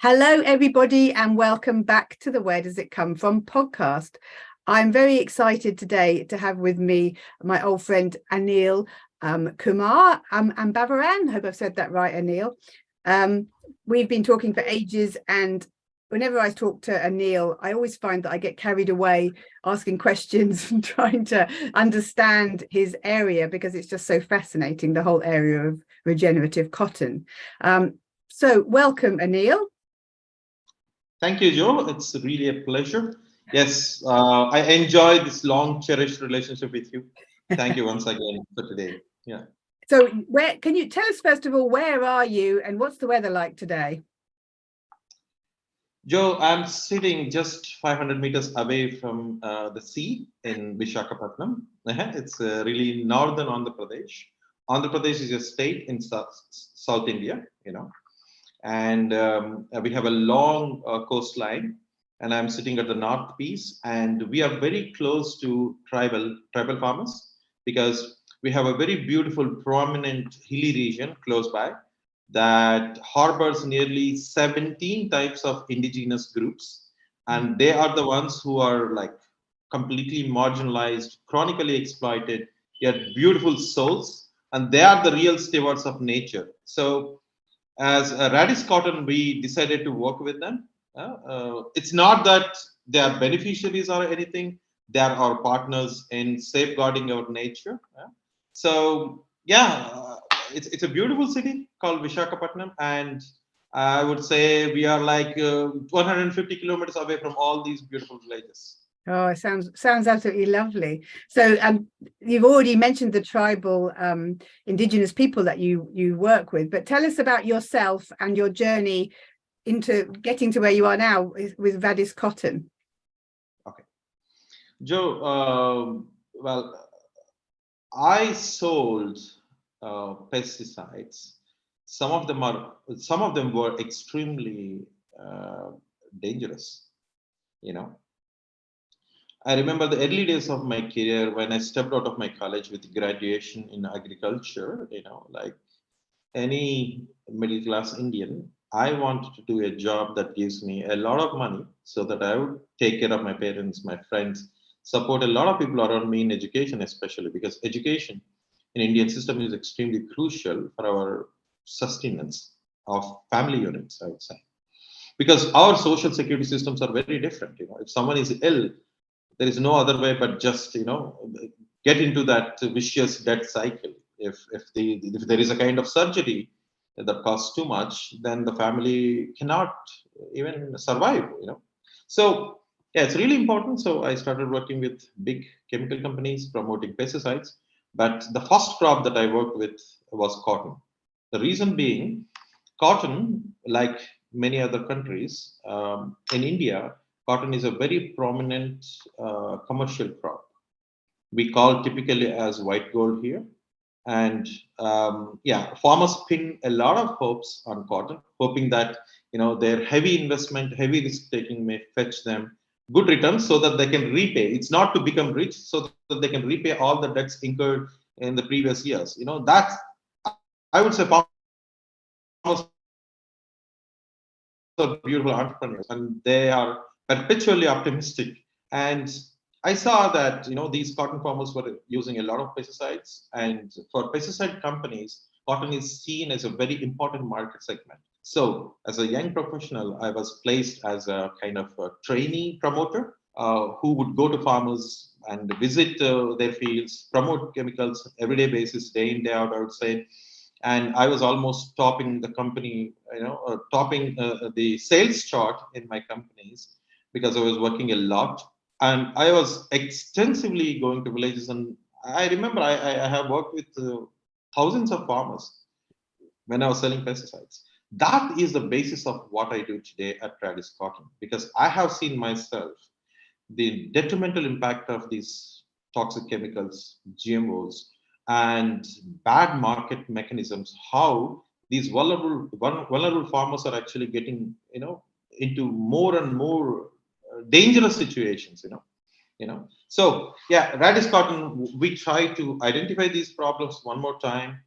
Hello, everybody, and welcome back to the Where Does It Come From podcast. I'm very excited today to have with me my old friend Aneel Kumar Ambavaram. I hope I've said that right, Aneel. We've been talking for ages, and whenever I talk to Aneel, I always find that I get carried away asking questions and trying to understand his area because it's just so fascinating, the whole area of regenerative cotton. So welcome, Aneel. Thank you, Joe. It's really a pleasure. Yes, I enjoy this long cherished relationship with you. Thank you once again for today. Yeah. So where can you tell us, first of all, where are you and what's the weather like today? Joe, I'm sitting just 500 meters away from the sea in Visakhapatnam. It's really northern Andhra Pradesh. Andhra Pradesh is a state in South India, and we have a long coastline, and I'm sitting at the north piece, and we are very close to tribal farmers because we have a very beautiful prominent hilly region close by that harbors nearly 17 types of indigenous groups, and they are the ones who are like completely marginalized, chronically exploited, yet beautiful souls, and they are the real stewards of nature. So as Raddis Cotton, we decided to work with them. It's not that they are beneficiaries or anything; they are our partners in safeguarding our nature. So, it's a beautiful city called Visakhapatnam, and I would say we are like 150 kilometers away from all these beautiful villages. Oh, it sounds absolutely lovely. So you've already mentioned the tribal indigenous people that you work with, but tell us about yourself and your journey into getting to where you are now with Raddis Cotton. Okay, Joe. Well, I sold pesticides. Some of them were extremely dangerous. I remember the early days of my career when I stepped out of my college with graduation in agriculture. Like any middle class Indian, I wanted to do a job that gives me a lot of money so that I would take care of my parents, my friends, support a lot of people around me in education, especially because education in Indian system is extremely crucial for our sustenance of family units, I would say. Because our social security systems are very different. If someone is ill, there is no other way but just get into that vicious debt cycle. If there is a kind of surgery that costs too much, then the family cannot even survive. So yeah, it's really important. So I started working with big chemical companies promoting pesticides, but the first crop that I worked with was cotton. The reason being, cotton, like many other countries, in India, cotton is a very prominent commercial crop. We call typically as white gold here. And farmers pin a lot of hopes on cotton, hoping that their heavy investment, heavy risk taking may fetch them good returns so that they can repay. It's not to become rich, so that they can repay all the debts incurred in the previous years. That's, I would say, farmers are beautiful entrepreneurs and they are perpetually optimistic. And I saw that these cotton farmers were using a lot of pesticides, and for pesticide companies, cotton is seen as a very important market segment. So as a young professional, I was placed as a kind of a trainee promoter who would go to farmers and visit their fields, promote chemicals everyday basis, day in, day out, I would say. And I was almost topping the company, topping the sales chart in my companies because I was working a lot, and I was extensively going to villages. And I remember I have worked with thousands of farmers when I was selling pesticides. That is the basis of what I do today at Raddis Cotton, because I have seen myself the detrimental impact of these toxic chemicals, GMOs, and bad market mechanisms, how these vulnerable farmers are actually getting, into more and more dangerous situations, So yeah, Raddis Cotton, we try to identify these problems one more time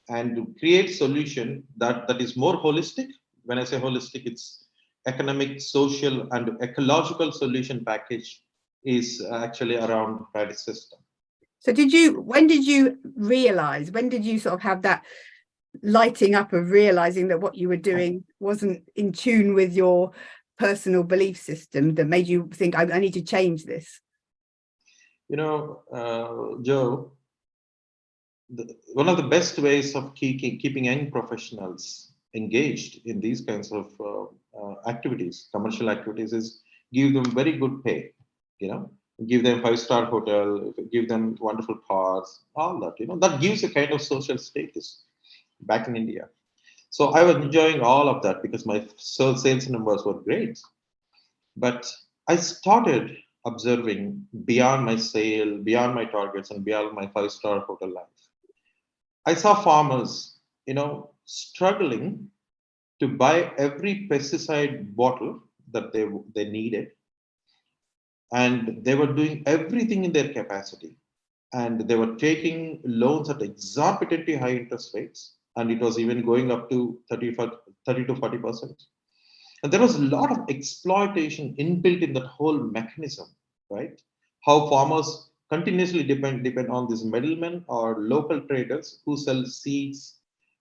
and to create solution that is more holistic. When I say holistic, it's economic, social, and ecological solution package is actually around Raddis system. So when did you realize, when did you sort of have that lighting up of realizing that what you were doing wasn't in tune with your personal belief system that made you think, I need to change this? Joe, one of the best ways of keeping young professionals engaged in these kinds of activities, commercial activities, is give them very good pay. Give them 5-star hotel, give them wonderful cars, all that. That gives a kind of social status back in India. So I was enjoying all of that because my sales numbers were great. But I started observing beyond my sale, beyond my targets, and beyond my 5-star hotel life. I saw farmers, struggling to buy every pesticide bottle that they needed, and they were doing everything in their capacity, and they were taking loans at exorbitantly high interest rates, and it was even going up to 30 to 40%. And there was a lot of exploitation inbuilt in that whole mechanism, right? How farmers continuously depend on these middlemen or local traders who sell seeds,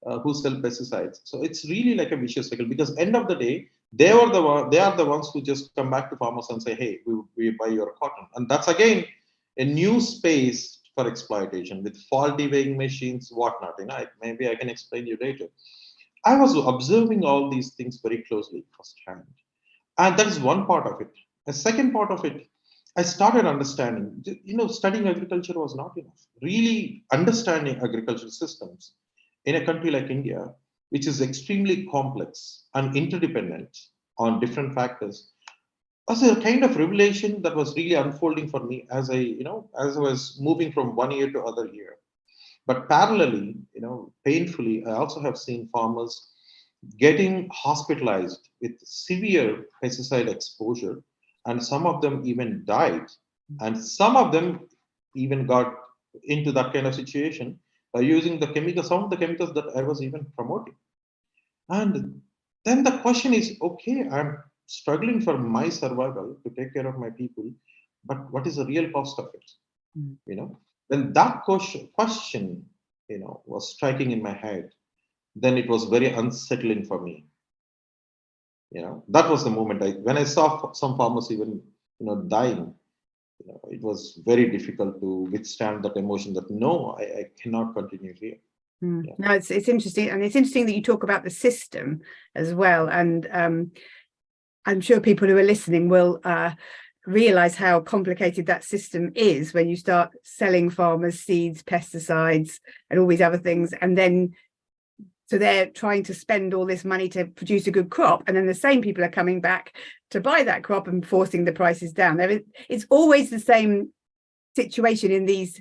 who sell pesticides. So it's really like a vicious cycle, because end of the day, they are the ones who just come back to farmers and say, hey, we buy your cotton. And that's again a new space for exploitation with faulty weighing machines, whatnot. Maybe I can explain you later. I was observing all these things very closely firsthand. And that is one part of it. The second part of it, I started understanding, studying agriculture was not enough. Really understanding agricultural systems in a country like India, which is extremely complex and interdependent on different factors, was a kind of revelation that was really unfolding for me as I was moving from one year to other year. But parallelly, painfully, I also have seen farmers getting hospitalized with severe pesticide exposure, and some of them even died, and some of them even got into that kind of situation by using some of the chemicals that I was even promoting. And then the question is, okay, I'm struggling for my survival to take care of my people, but what is the real cost of it? When that question was striking in my head, then it was very unsettling for me. That was the moment when I saw some farmers even dying. It was very difficult to withstand that emotion that no, I cannot continue here. Yeah. No, it's interesting, and it's interesting that you talk about the system as well. And I'm sure people who are listening will realize how complicated that system is when you start selling farmers seeds, pesticides, and all these other things, and then so they're trying to spend all this money to produce a good crop, and then the same people are coming back to buy that crop and forcing the prices down. It's always the same situation in these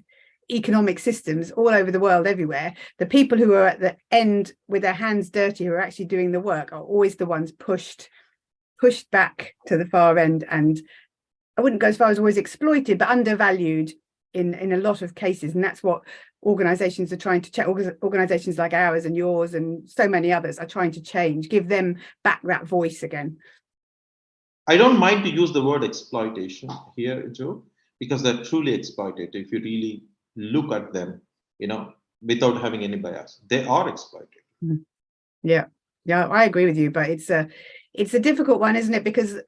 economic systems all over the world, everywhere. The people who are at the end with their hands dirty, who are actually doing the work, are always the ones pushed back to the far end, and I wouldn't go as far as always exploited, but undervalued in a lot of cases. And that's what organizations are trying to check. Organizations like ours and yours and so many others are trying to change, give them back that voice again. I don't mind to use the word exploitation here, Joe, because they're truly exploited. If you really look at them, without having any bias, they are exploited. Yeah, I agree with you, but it's a difficult one, isn't it? Because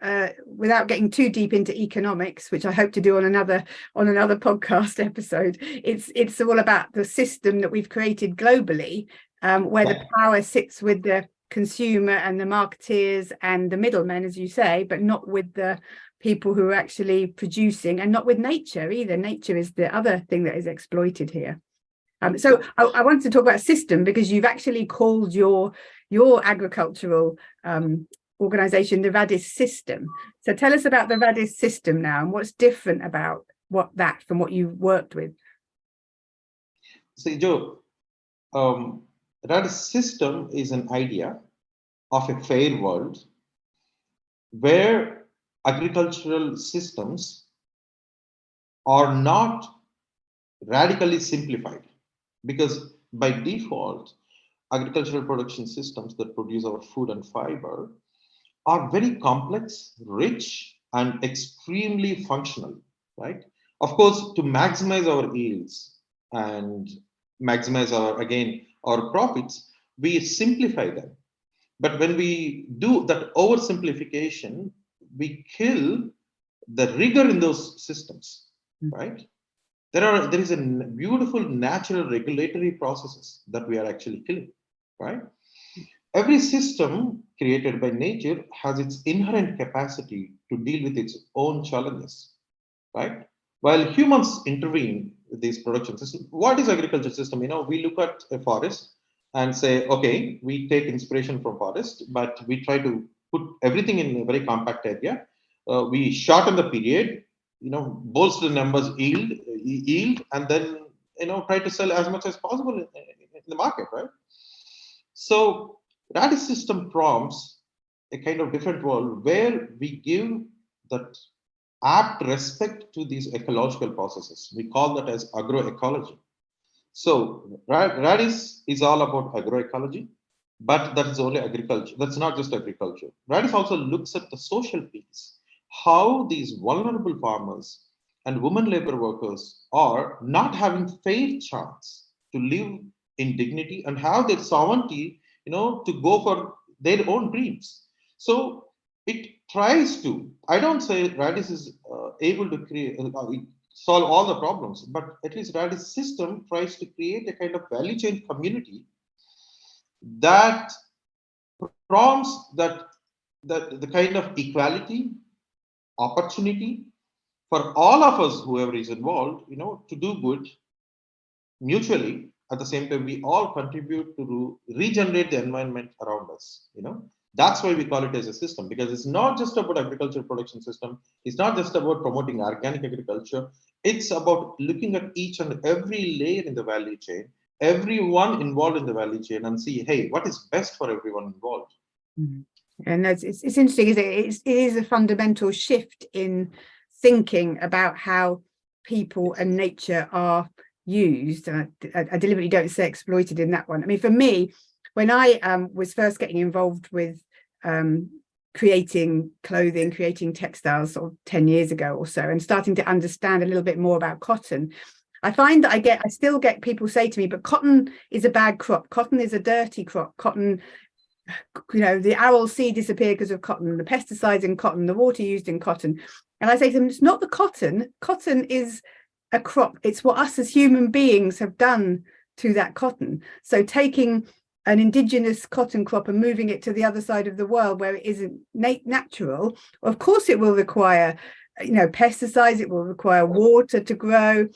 without getting too deep into economics, which I hope to do on another podcast episode, it's all about the system that we've created globally, where the power sits with the consumer and the marketeers and the middlemen, as you say, but not with the people who are actually producing, and not with nature either. Nature is the other thing that is exploited here. So I wanted to talk about system, because you've actually called your agricultural organization the Raddis system. So tell us about the Raddis system now, and what's different about that from what you've worked with. See, Joe, Raddis system is an idea of a fair world where agricultural systems are not radically simplified, because by default, agricultural production systems that produce our food and fiber are very complex, rich, and extremely functional, right? Of course, to maximize our yields and maximize our profits, we simplify them. But when we do that oversimplification, we kill the rigor in those systems, right? There is a beautiful natural regulatory processes that we are actually killing, right? Every system created by nature has its inherent capacity to deal with its own challenges, right? While humans intervene with these production systems, what is agriculture system? We look at a forest and say, okay, we take inspiration from forest, but we try to put everything in a very compact area. We shorten the period, bolster the numbers, yield, and then try to sell as much as possible in the market, right? So Raddis system prompts a kind of different world where we give that apt respect to these ecological processes. We call that as agroecology. So Raddis is all about agroecology, but that is only agriculture. That's not just agriculture. Raddis also looks at the social piece, how these vulnerable farmers and women labor workers are not having fair chance to live in dignity and have their sovereignty, to go for their own dreams. So it tries to. I don't say Raddis is able to solve all the problems, but at least Raddis system tries to create a kind of value chain community that prompts that the kind of equality, opportunity for all of us, whoever is involved, to do good mutually. At the same time, we all contribute to regenerate the environment around us. That's why we call it as a system, because it's not just about agricultural production system. It's not just about promoting organic agriculture. It's about looking at each and every layer in the value chain, everyone involved in the value chain, and see, hey, what is best for everyone involved. And it's interesting, isn't it? It is a fundamental shift in thinking about how people and nature are used. And I deliberately don't say exploited in that one. I mean, for me, when I was first getting involved with creating clothing, creating textiles sort of 10 years ago or so, and starting to understand a little bit more about cotton, I find that I still get people say to me, but cotton is a bad crop. Cotton is a dirty crop. Cotton, the aral seed disappeared because of cotton, the pesticides in cotton, the water used in cotton. And I say to them, it's not the cotton. Cotton is a crop. It's what us as human beings have done to that cotton. So taking an indigenous cotton crop and moving it to the other side of the world where it isn't natural, of course it will require, pesticides, it will require water to grow,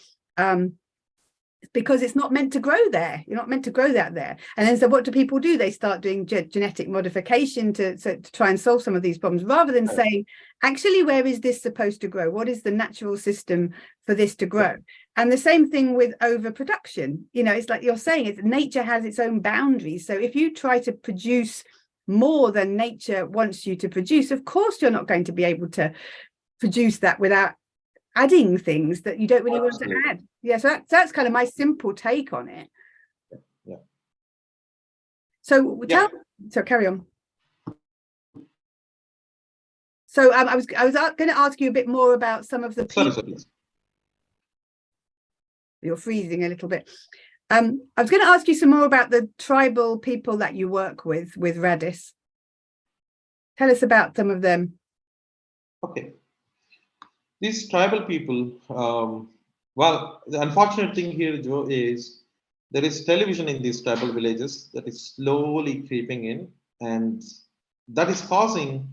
because it's not meant to grow there. You're not meant to grow that there. And then so what do people do? They start doing genetic modification to try and solve some of these problems, rather than saying, actually, where is this supposed to grow? What is the natural system for this to grow? And the same thing with overproduction. It's like you're saying, nature has its own boundaries. So if you try to produce more than nature wants you to produce, of course, you're not going to be able to produce that without adding things that you don't really want to add. Yeah, so that's kind of my simple take on it. Yeah. So carry on. So I was going to ask you a bit more about some of the people. Sorry, please. You're freezing a little bit. I was going to ask you some more about the tribal people that you work with Raddis. Tell us about some of them. Okay. These tribal people, well, the unfortunate thing here, Joe, is there is television in these tribal villages that is slowly creeping in, and that is causing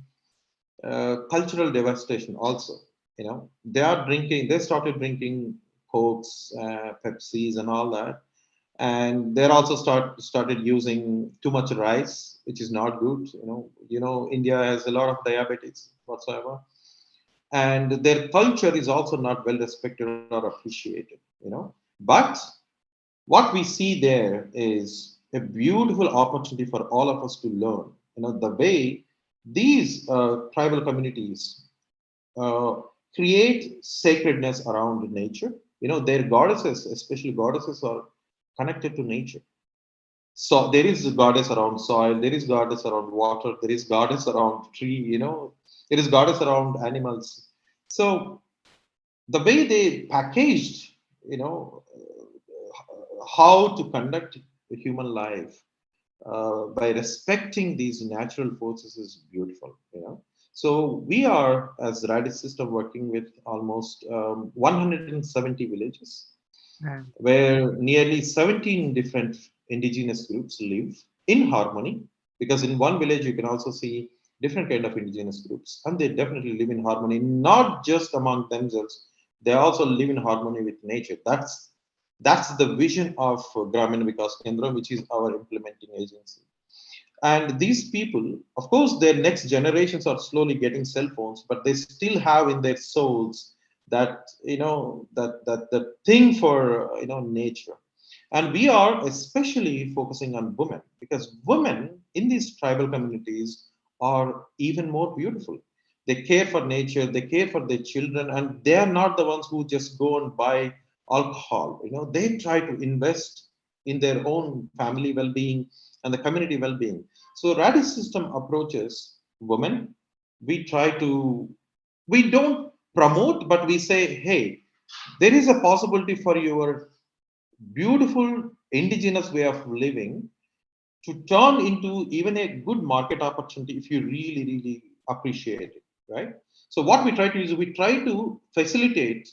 cultural devastation also. They started drinking Cokes, Pepsis, and all that. And they're also started using too much rice, which is not good. India has a lot of diabetes whatsoever. And their culture is also not well respected or appreciated, But what we see there is a beautiful opportunity for all of us to learn, the way these tribal communities create sacredness around nature. Their goddesses, especially goddesses, are connected to nature. So there is a goddess around soil, there is goddess around water, there is goddess around tree, there is goddess around animals. So the way they packaged, you know, how to conduct the human life by respecting these natural forces is beautiful. So we are, as Raddis system, working with almost 170 villages Wow. where nearly 17 different indigenous groups live in harmony. Because in one village, you can also see different kind of indigenous groups, and they definitely live in harmony, not just among themselves. They also live in harmony with nature. That's the vision of Gramin Vikas Kendra, which is our implementing agency. And these people, of course, their next generations are slowly getting cell phones, but they still have in their souls that thing for nature. And we are especially focusing on women, because women in these tribal communities are even more beautiful. They care for nature, they care for their children, and they are not the ones who just go and buy alcohol. They try to invest in their own family well-being and the community well-being. So Raddis system approaches women. We don't promote, but we say, hey, there is a possibility for your beautiful indigenous way of living to turn into even a good market opportunity if you really, really appreciate it, right? So what we try to do is we try to facilitate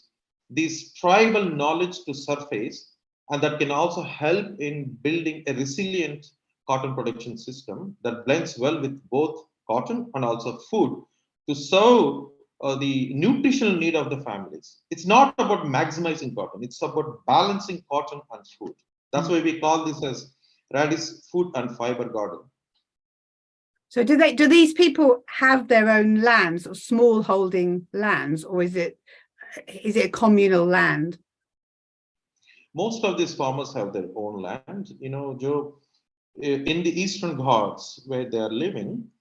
this tribal knowledge to surface, and that can also help in building a resilient cotton production system that blends well with both cotton and also food to serve the nutritional need of the families. It's not about maximizing cotton; it's about balancing cotton and food. That's Mm. why we call this as Raddis food and fiber garden. So do these people have their own lands or small holding lands, or is it a communal land? Most of these farmers have their own land. Joe, in the Eastern Ghats where they are living,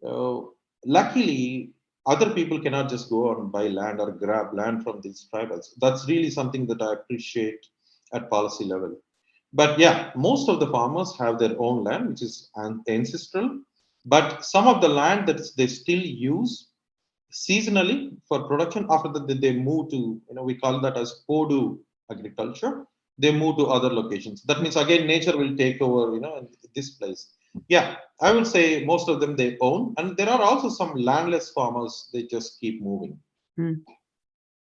uh, luckily, other people cannot just go and buy land or grab land from these tribals. That's really something that I appreciate at policy level. But yeah, most of the farmers have their own land, which is ancestral. But some of the land that they still use seasonally for production, after that they move to, we call that as podu agriculture. They move to other locations. That means again nature will take over, in this place. Yeah, I will say most of them they own, and there are also some landless farmers. They just keep moving. Mm.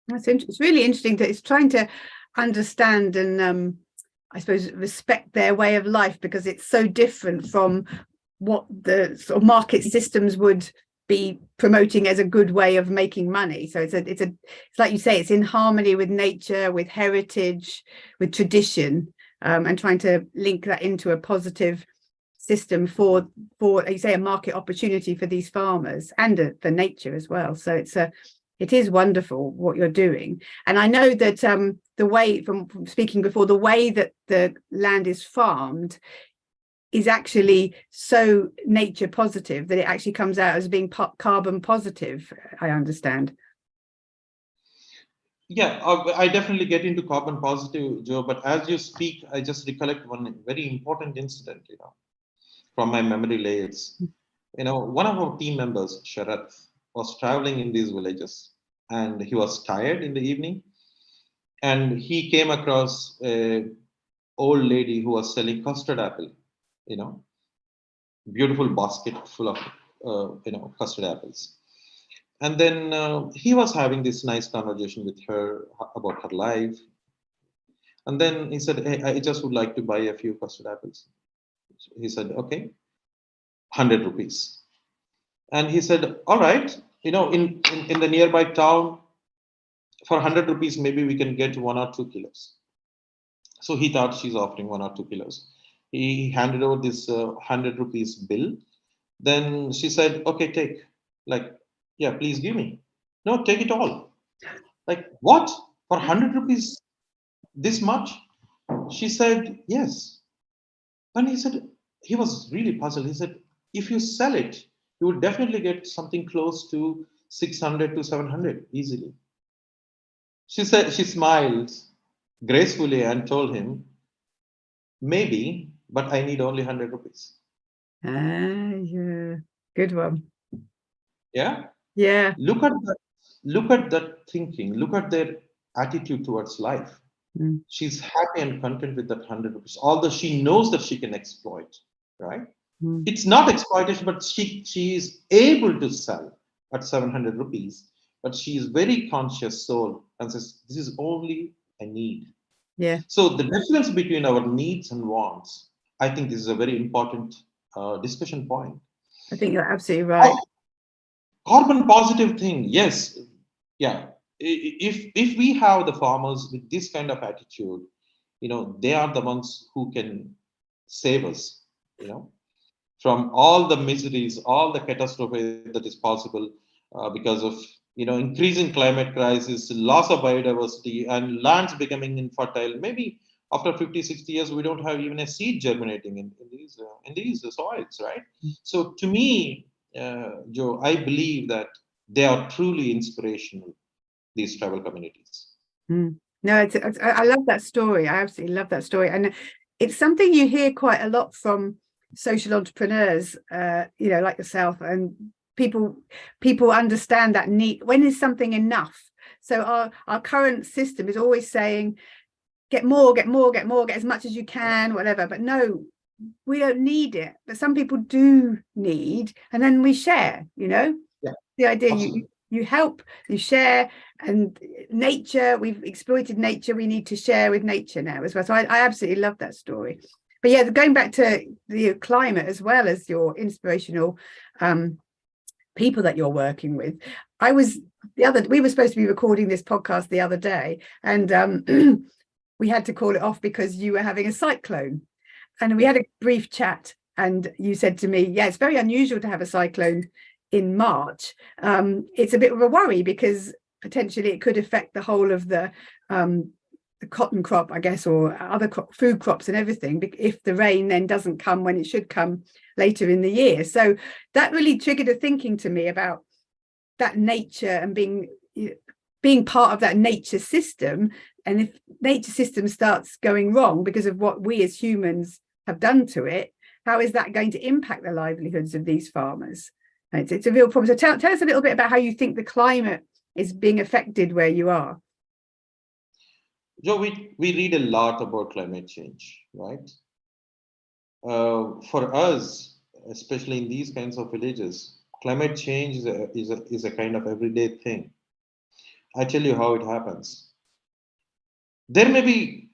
It's really interesting that it's trying to understand and I suppose respect their way of life, because it's so different from what the sort of market systems would be promoting as a good way of making money. So it's like you say, it's in harmony with nature, with heritage, with tradition, and trying to link that into a positive system for you say, a market opportunity for these farmers and for nature as well. So it is wonderful what you're doing. And I know that the way, from speaking before, the way that the land is farmed is actually so nature positive that it actually comes out as being carbon positive, I understand. Yeah, I definitely get into carbon positive, Joe. But as you speak, I just recollect one very important incident, from my memory layers. One of our team members, Sharath, was traveling in these villages, and he was tired in the evening, and he came across a old lady who was selling custard apple, you know, beautiful basket full of custard apples. And then he was having this nice conversation with her about her life. And then he said, "Hey, I just would like to buy a few custard apples." He said, "Okay, 100 rupees." And he said, "All right, in the nearby town, for 100 rupees, maybe we can get 1 or 2 kilos." So he thought she's offering 1 or 2 kilos. He handed over this 100 rupees bill. Then she said, "Okay, take." Like, "Yeah, please give me." "No, take it all." Like, "What? For 100 rupees, this much?" She said, "Yes." And he said, he was really puzzled. He said, "If you sell it, you would definitely get something close to 600 to 700 easily." She said, she smiled gracefully and told him, "Maybe, but I need only 100 rupees. Yeah, good one. Yeah. Yeah. Look at that. Look at that thinking. Look at their attitude towards life. Mm. She's happy and content with that 100 rupees, although she knows that she can exploit, right? Mm. It's not exploitation, but she is able to sell at 700 rupees, but she is very conscious soul and says, this is only a need. Yeah, So the difference between our needs and wants, I think this is a very important discussion point. I think you're absolutely right. Carbon positive thing, yes, yeah. If we have the farmers with this kind of attitude, they are the ones who can save us, from all the miseries, all the catastrophe that is possible because of increasing climate crisis, loss of biodiversity, and lands becoming infertile. Maybe after 50, 60 years, we don't have even a seed germinating in these soils, right? So to me, Joe, I believe that they are truly inspirational. These tribal communities. Mm. No, I love that story. I absolutely love that story, and it's something you hear quite a lot from social entrepreneurs, like yourself, and people understand that need. When is something enough? So our current system is always saying, get more, get more, get more, get as much as you can, whatever. But no, we don't need it. But some people do need, and then we share. Yeah, The idea absolutely. you help, you share, and nature, we've exploited nature, we need to share with nature now as well. So I absolutely love that story. But yeah, going back to the climate as well as your inspirational people that you're working with. We were supposed to be recording this podcast the other day, and we had to call it off because you were having a cyclone, and we had a brief chat, and you said to me, yeah, it's very unusual to have a cyclone in March. It's a bit of a worry because potentially it could affect the whole of the cotton crop, I guess, or other food crops and everything, if the rain then doesn't come when it should come later in the year. So that really triggered a thinking to me about that nature and being part of that nature system. And if nature system starts going wrong because of what we as humans have done to it, how is that going to impact the livelihoods of these farmers? It's a real problem. So tell us a little bit about how you think the climate is being affected where you are. Joe, we read a lot about climate change, right? For us, especially in these kinds of villages, climate change is a kind of everyday thing. I tell you how it happens. There may be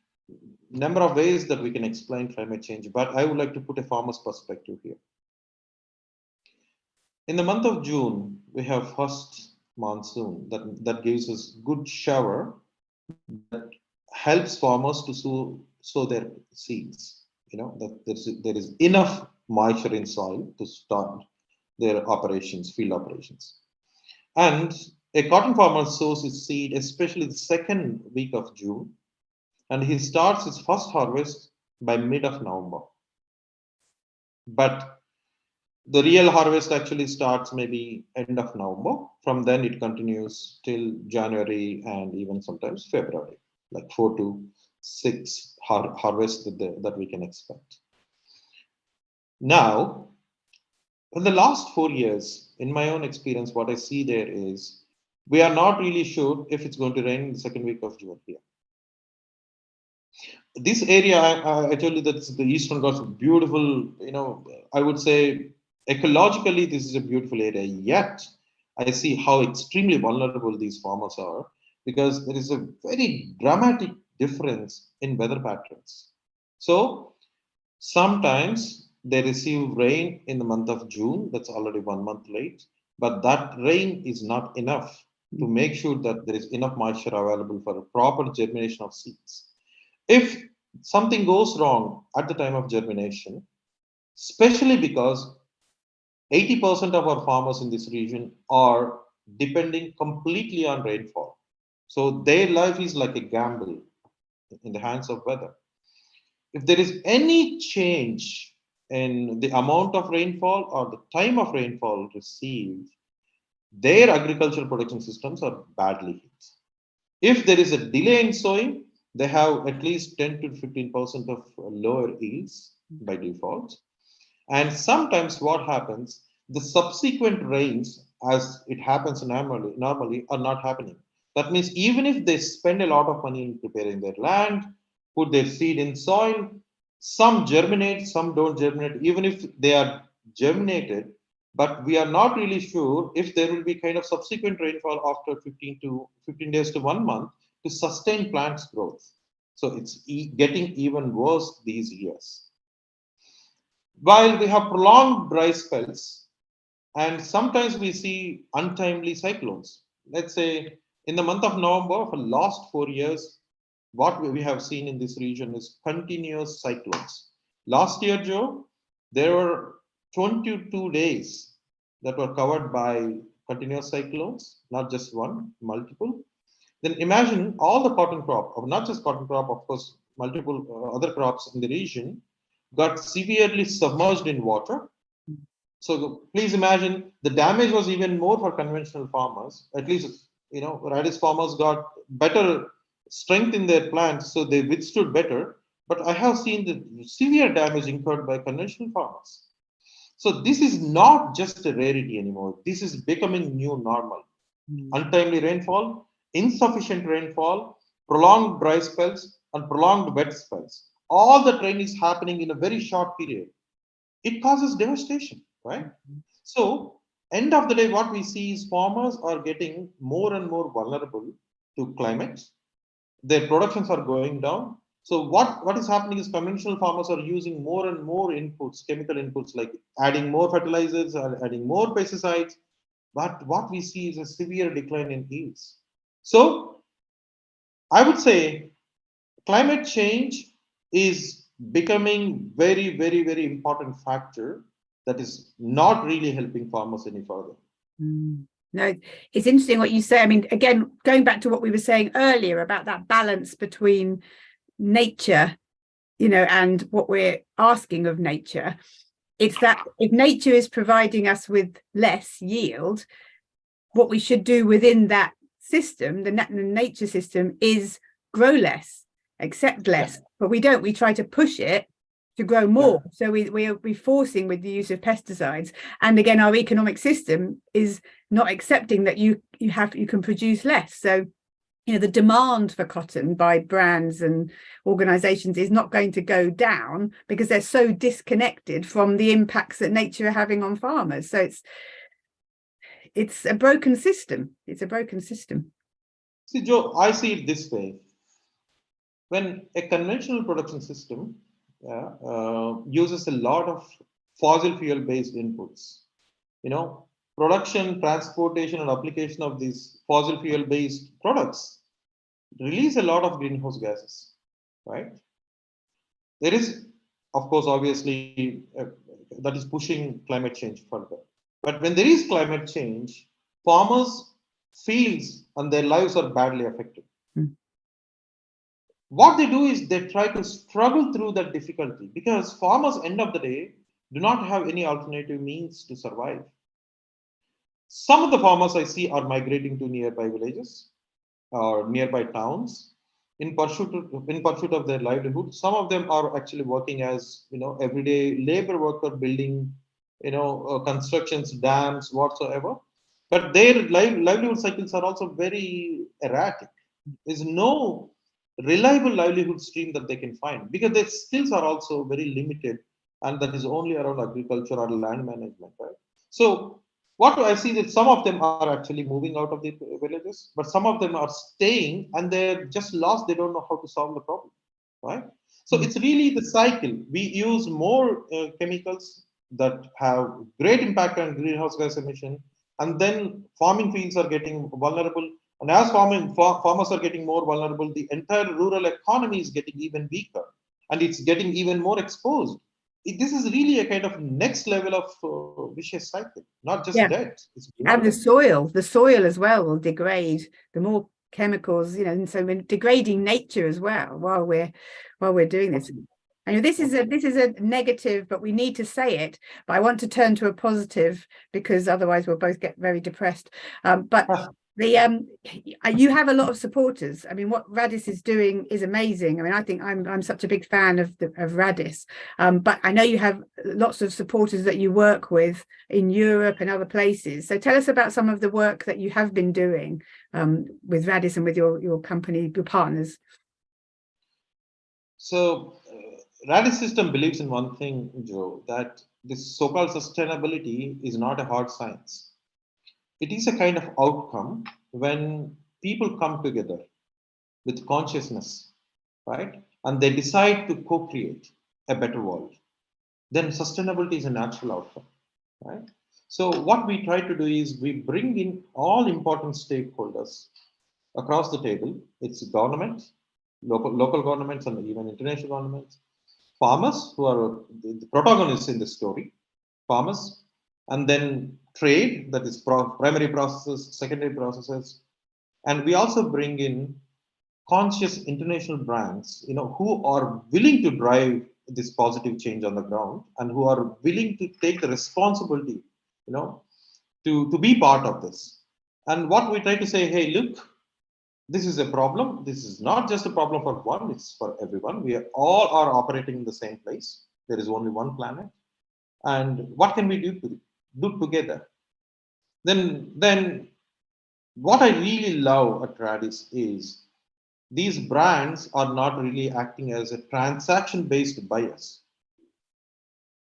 number of ways that we can explain climate change, but I would like to put a farmer's perspective here. In the month of June, we have first monsoon that gives us good shower that helps farmers to sow their seeds. That there is enough moisture in soil to start their operations, field operations. And a cotton farmer sows his seed, especially the second week of June, and he starts his first harvest by mid of November. But the real harvest actually starts maybe end of November. From then it continues till January and even sometimes February, like 4 to 6 harvests that we can expect. Now, in the last 4 years, in my own experience, what I see there is we are not really sure if it's going to rain in the second week of June here. This area, I told you that the Eastern Ghats, beautiful, I would say ecologically, this is a beautiful area. Yet, I see how extremely vulnerable these farmers are because there is a very dramatic difference in weather patterns. So, sometimes they receive rain in the month of June, that's already 1 month late, but that rain is not enough to make sure that there is enough moisture available for a proper germination of seeds. If something goes wrong at the time of germination, especially because 80% of our farmers in this region are depending completely on rainfall. So their life is like a gamble in the hands of weather. If there is any change in the amount of rainfall or the time of rainfall received, their agricultural production systems are badly hit. If there is a delay in sowing, they have at least 10 to 15% of lower yields by default. And sometimes what happens, the subsequent rains, as it happens normally are not happening. That means even if they spend a lot of money in preparing their land, put their seed in soil, some germinate, some don't germinate, even if they are germinated, but we are not really sure if there will be kind of subsequent rainfall after 15 days to 1 month to sustain plants growth. So it's getting even worse these years. While we have prolonged dry spells, and sometimes we see untimely cyclones. Let's say in the month of November, for the last 4 years, what we have seen in this region is continuous cyclones. Last year, Joe, there were 22 days that were covered by continuous cyclones, not just one, multiple. Then imagine all the cotton crop, or not just cotton crop, of course, multiple other crops in the region got severely submerged in water. So please imagine the damage was even more for conventional farmers. At least, Raddis farmers got better strength in their plants, so they withstood better. But I have seen the severe damage incurred by conventional farmers. So this is not just a rarity anymore. This is becoming new normal. Untimely rainfall, insufficient rainfall, prolonged dry spells, and prolonged wet spells. All the rain is happening in a very short period. It causes devastation, right? So, end of the day, what we see is farmers are getting more and more vulnerable to climate. Their productions are going down. So, what is happening is conventional farmers are using more and more inputs, chemical inputs, like adding more fertilizers, or adding more pesticides. But what we see is a severe decline in yields. So, I would say climate change is becoming very, very, very important factor that is not really helping farmers any further. No, it's interesting what you say. I mean, again, going back to what we were saying earlier about that balance between nature, and what we're asking of nature. It's that if nature is providing us with less yield, what we should do within that system, the nature system, is grow less, accept less. But we don't. We try to push it to grow more. So we're forcing with the use of pesticides. And again, our economic system is not accepting that you can produce less. So the demand for cotton by brands and organizations is not going to go down because they're so disconnected from the impacts that nature are having on farmers. So it's a broken system. It's a broken system. See, Joe, I see it this way. When a conventional production system uses a lot of fossil fuel based inputs, production, transportation, and application of these fossil fuel based products release a lot of greenhouse gases, right? There is, of course, obviously, that is pushing climate change further. But when there is climate change, farmers' fields and their lives are badly affected. What they do is they try to struggle through that difficulty because farmers, end of the day, do not have any alternative means to survive. Some of the farmers I see are migrating to nearby villages or nearby towns in pursuit of their livelihood. Some of them are actually working as everyday labor worker, building constructions, dams, whatsoever. But their livelihood cycles are also very erratic. There's no reliable livelihood stream that they can find because their skills are also very limited, and that is only around agriculture or land management, right? So what I see that some of them are actually moving out of the villages, but some of them are staying and they're just lost. They don't know how to solve the problem, right? So it's really the cycle. We use more chemicals that have great impact on greenhouse gas emission, and then farming fields are getting vulnerable. And as farmers are getting more vulnerable, the entire rural economy is getting even weaker, and it's getting even more exposed. This is really a kind of next level of vicious cycle, not just debt. And the soil as well will degrade. The more chemicals, and so we're degrading nature as well while we're doing this. I know this is a negative, but we need to say it. But I want to turn to a positive because otherwise we'll both get very depressed. But You have a lot of supporters. I mean, what Raddis is doing is amazing. I mean, I think I'm such a big fan of Raddis, but I know you have lots of supporters that you work with in Europe and other places. So tell us about some of the work that you have been doing with Raddis and with your company, your partners. So Raddis system believes in one thing, Joe, that this so-called sustainability is not a hard science. It is a kind of outcome when people come together with consciousness, right? And they decide to co-create a better world. Then sustainability is a natural outcome, right? So what we try to do is we bring in all important stakeholders across the table. It's government, local governments, and even international governments, farmers who are the protagonists in the story, farmers, and then trade, that is primary processes, secondary processes, and we also bring in conscious international brands, who are willing to drive this positive change on the ground and who are willing to take the responsibility, to be part of this. And what we try to say, hey, look, this is a problem. This is not just a problem for one, it's for everyone. We all are operating in the same place. There is only one planet. And what can we do together? Then what I really love at Raddis is these brands are not really acting as a transaction-based bias.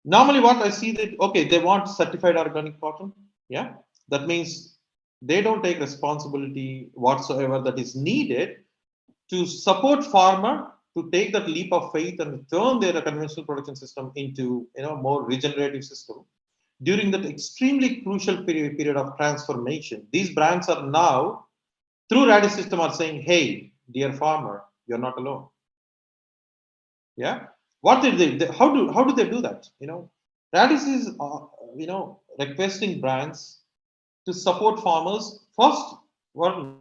Normally what I see that, okay, they want certified organic cotton. Yeah, that means they don't take responsibility whatsoever that is needed to support farmer to take that leap of faith and turn their conventional production system into more regenerative system. During that extremely crucial period of transformation, these brands are now through Raddis system are saying, hey, dear farmer, you're not alone. Yeah, what did they how do they do that? Raddis is requesting brands to support farmers first. What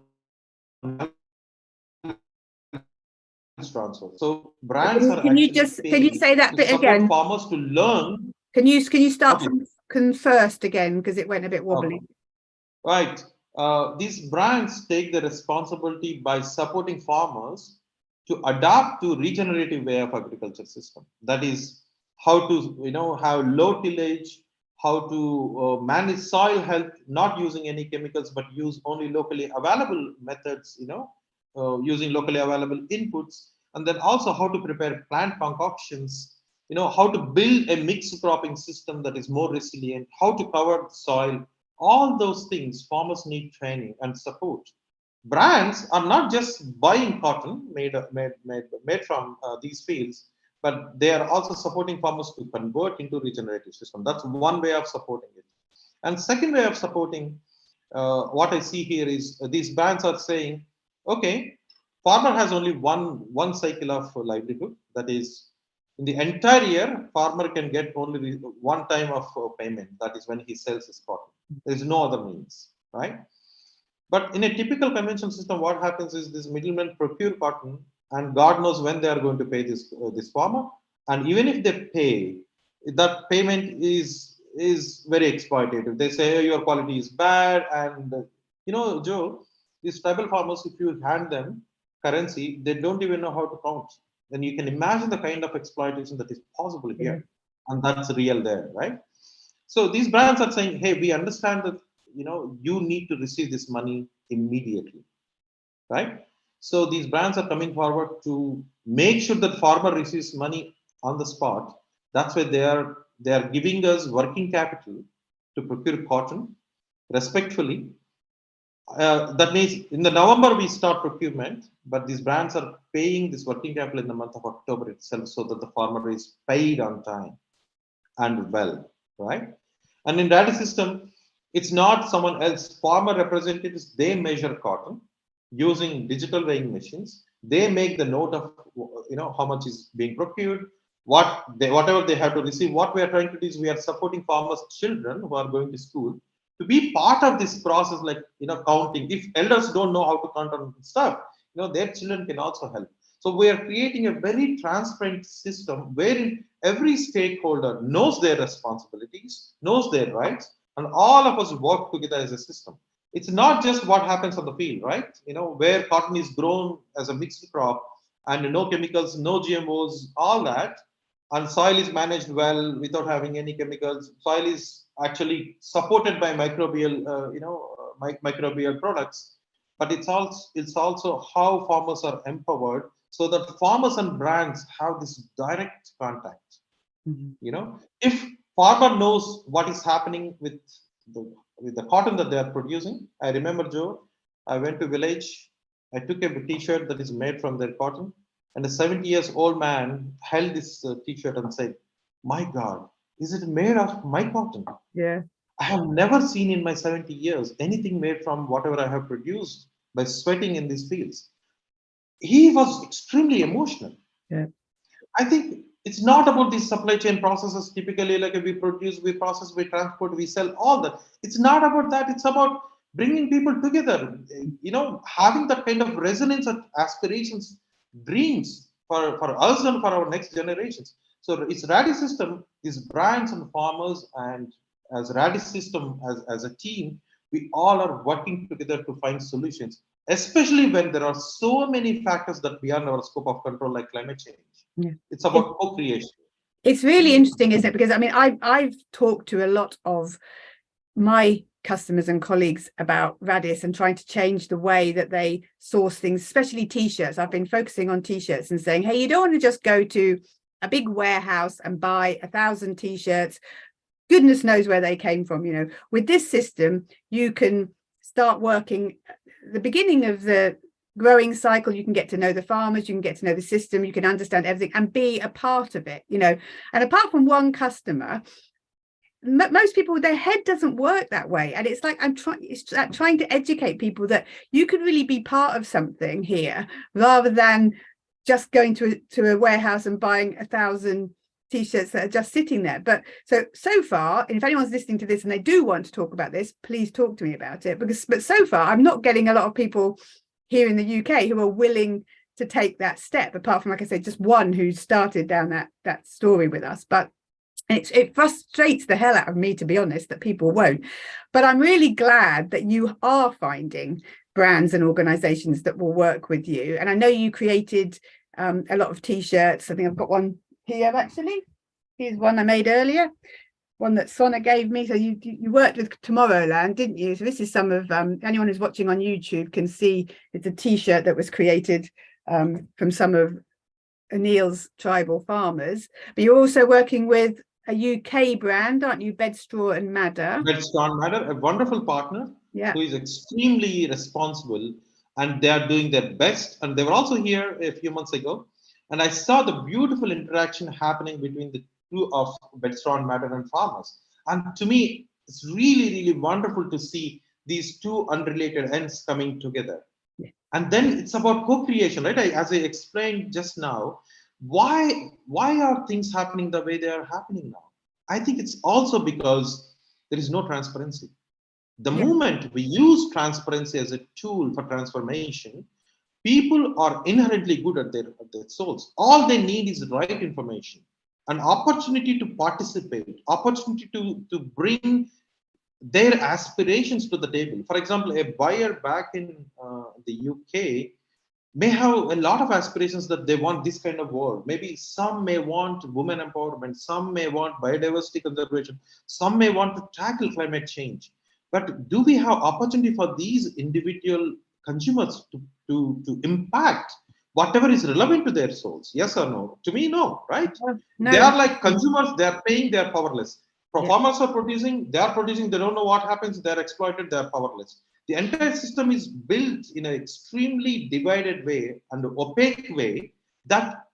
transfer. So brands are Can you actually can you say that to bit support again? farmers to learn. Can you start Okay. from first again, because it went a bit wobbly. Okay. Right. These brands take the responsibility by supporting farmers to adapt to regenerative way of agriculture system. That is how to have low tillage, how to manage soil health, not using any chemicals, but use only locally available methods. Using locally available inputs, and then also how to prepare plant concoctions. How to build a mixed cropping system that is more resilient, how to cover the soil. All those things farmers need training and support. Brands are not just buying cotton made from these fields, but they are also supporting farmers to convert into regenerative system. That's one way of supporting it. And second way of supporting, what I see here is these brands are saying, okay, farmer has only one cycle of livelihood. That is, in the entire year, farmer can get only one time of payment. That is when he sells his cotton. There is no other means, right? But in a typical conventional system, what happens is this middlemen procure cotton, and God knows when they are going to pay this farmer. And even if they pay, that payment is very exploitative. They say, oh, your quality is bad, and Joe, these tribal farmers, if you hand them currency, they don't even know how to count. Then you can imagine the kind of exploitation that is possible here, and that's real there, right? So these brands are saying, hey, we understand that you need to receive this money immediately, right? So these brands are coming forward to make sure that farmer receives money on the spot. That's why they are giving us working capital to procure cotton respectfully. That means in the November we start procurement, but these brands are paying this working capital in the month of October itself, so that the farmer is paid on time and well, right? And in data system, it's not someone else. Farmer representatives, they measure cotton using digital weighing machines. They make the note of how much is being procured, whatever they have to receive. What we are trying to do is we are supporting farmers' children who are going to school to be part of this process, like counting. If elders don't know how to count on stuff, their children can also help. So we are creating a very transparent system wherein every stakeholder knows their responsibilities, knows their rights, and all of us work together as a system. It's not just what happens on the field, right? Where cotton is grown as a mixed crop and no chemicals, no GMOs, all that, and soil is managed well without having any chemicals. Soil is actually supported by microbial products, but it's also how farmers are empowered so that farmers and brands have this direct contact. Mhm. If farmer knows what is happening the with the cotton that they are producing. I remember, Joe, I went to village. I took a t-shirt that is made from their cotton, and a 70 years old man held this t-shirt and said, "My God, is it made of my cotton? Yeah. I have never seen in my 70 years anything made from whatever I have produced by sweating in these fields." He was extremely emotional. Yeah. I think it's not about these supply chain processes. Typically, like we produce, we process, we transport, we sell, all that. It's not about that. It's about bringing people together. Having that kind of resonance of aspirations, dreams for us and for our next generations. So it's Raddis system, these brands and farmers, and as Raddis system as a team, we all are working together to find solutions, especially when there are so many factors that beyond our scope of control, like climate change. Yeah. It's about co-creation. It's really interesting, isn't it? Because I mean, I've talked to a lot of my customers and colleagues about Raddis and trying to change the way that they source things, especially t-shirts. I've been focusing on t-shirts and saying, hey, you don't want to just go to a big warehouse and buy 1,000 t-shirts. Goodness knows where they came from. With this system, you can start working at the beginning of the growing cycle. You can get to know the farmers, you can get to know the system, you can understand everything and be a part of it. And apart from one customer, most people, their head doesn't work that way. And it's like trying to educate people that you could really be part of something here, rather than just going to a warehouse and buying 1,000 t-shirts that are just sitting there. But so far, and if anyone's listening to this and they do want to talk about this, please talk to me about it. But so far, I'm not getting a lot of people here in the UK who are willing to take that step, apart from, like I said, just one who started down that story with us. But it frustrates the hell out of me, to be honest, that people won't. But I'm really glad that you are finding brands and organizations that will work with you. And I know you created a lot of t-shirts. I think I've got one here, actually. Here's one I made earlier, one that Sona gave me. So you worked with Tomorrowland, didn't you? So this is some of anyone who's watching on YouTube can see it's a t-shirt that was created from some of Aneel's tribal farmers. But you're also working with a UK brand, aren't you? Bedstraw and Madder. Bedstraw and Madder, a wonderful partner, yeah, who is extremely responsible, and they are doing their best. And they were also here a few months ago, and I saw the beautiful interaction happening between the two of Bedstraw and Madder and farmers. And to me, it's really, really wonderful to see these two unrelated ends coming together. yeah. And then it's about co-creation, right? As I explained just now, why are things happening the way they are happening now? I think it's also because there is no transparency. The moment we use transparency as a tool for transformation, people are inherently good at their souls. All they need is the right information, an opportunity to participate, opportunity to bring their aspirations to the table. For example, a buyer back in the UK may have a lot of aspirations that they want this kind of world. Maybe some may want women empowerment, some may want biodiversity conservation, some may want to tackle climate change. But do we have opportunity for these individual consumers to impact whatever is relevant to their souls? Yes or no? To me, no, right? No. They are like consumers, they are paying, they are powerless. Farmers are producing, they don't know what happens, they're exploited, they're powerless. The entire system is built in an extremely divided way and opaque way that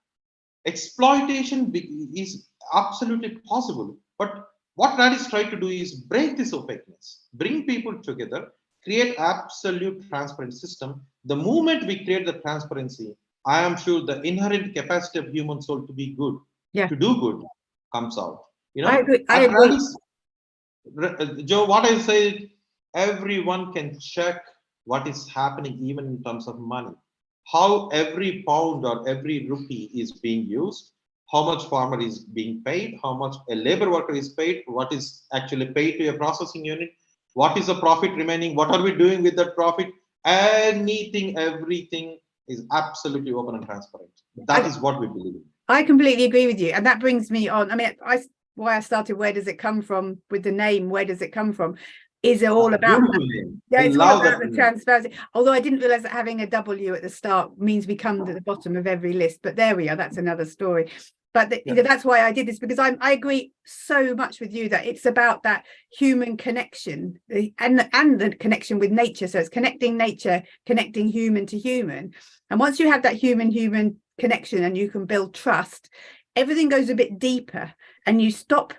exploitation is absolutely possible. But what Raddis tried to do is break this opaqueness, bring people together, create absolute transparent system. The moment we create the transparency, I am sure the inherent capacity of human soul to be good, to do good, comes out. I agree. At Raddis, Joe, what I say, everyone can check what is happening, even in terms of money. How every pound or every rupee is being used, how much farmer is being paid, how much a labor worker is paid, what is actually paid to a processing unit. What is the profit remaining? What are we doing with that profit? Anything, everything is absolutely open and transparent. That is what we believe in. I completely agree with you. And that brings me on. I mean, why I started Where Does It Come From with the name, Where Does It Come From? Is it all about that? Yeah, it's all about the transparency. Although I didn't realize that having a W at the start means we come to the bottom of every list. But there we are. That's another story. But that's why I did this, because I agree so much with you that it's about that human connection and the connection with nature. So it's connecting nature, connecting human to human. And once you have that human connection and you can build trust, everything goes a bit deeper, and you stop